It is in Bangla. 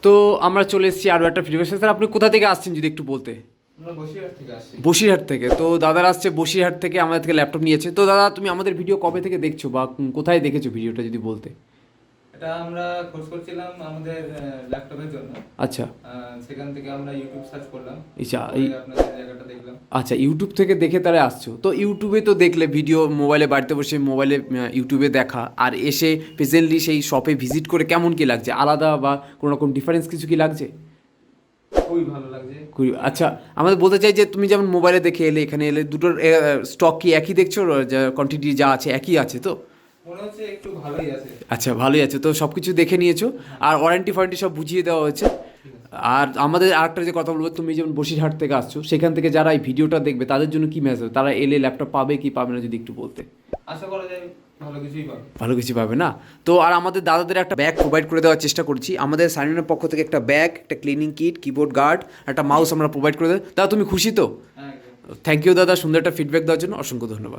তো আমরা চলে এসেছি আরও একটা ভিডিও। স্যার আপনি কোথা থেকে আসছেন যদি একটু বলতে? আমরা বসিরহাট থেকে আসছি। বসিরহাট থেকে। তো দাদারা আসছে বসিরহাট থেকে, আমাদের থেকে ল্যাপটপ নিয়েছে। তো দাদা তুমি আমাদের ভিডিও কবে থেকে দেখছো বা কোথায় দেখেছো ভিডিওটা যদি বলতে? এটা আমরা খোঁজ করছিলাম আমাদের ল্যাপটপের জন্য। আচ্ছা সেখান থেকে আমরা ইউটিউব সার্চ করলাম, আচ্ছা আপনাদের জায়গাটা দেখলাম। আচ্ছা, ইউটিউব থেকে দেখে তারা আসছো। তো ইউটিউবে তো দেখলে ভিডিও, মোবাইলে বাড়িতে বসে মোবাইলে ইউটিউবে দেখা, আর এসে প্রেজেন্টলি সেই শপে ভিজিট করে কেমন কি লাগছে? আলাদা বা কোনো রকম ডিফারেন্স কিছু কি লাগছে? খুবই ভালো লাগছে। আচ্ছা, আমাদের বলতে চাই যে তুমি যেমন মোবাইলে দেখে এলে, এখানে এলে দুটোর স্টক কি একই দেখছো? যা কোয়ান্টিটি যা আছে একই আছে তো? মনে হচ্ছে একটু ভালোই আছে। আচ্ছা, ভালোই আছে তো, সব কিছু দেখে নিয়েছো? আর ওয়ারেন্টি ফোয়ারেন্টি সব বুঝিয়ে দেওয়া হয়েছে। আর আমাদের আরেকটা যে কথা বলবো, তুমি যেমন বসিরহাট থেকে আসছো, সেখান থেকে যারা এই ভিডিওটা দেখবে তাদের জন্য কি মেসেজ? তারা এলে ল্যাপটপ পাবে কি পাবে না যদি একটু বলতে? আশা করা যায় ভালো কিছুই পাবে। ভালো কিছু পাবে না তো? আর আমাদের দাদাদের একটা ব্যাগ প্রোভাইড করে দেওয়ার চেষ্টা করছি। আমাদের সাইনের পক্ষ থেকে একটা ব্যাগ, একটা ক্লিনিং কিট, কিবোর্ড গার্ড, একটা মাউস আমরা প্রোভাইড করে দেবো। দাদা তুমি খুশি তো? হ্যাঁ, একদম। থ্যাংক ইউ দাদা, সুন্দর একটা ফিডব্যাক দেওয়ার জন্য অসংখ্য ধন্যবাদ।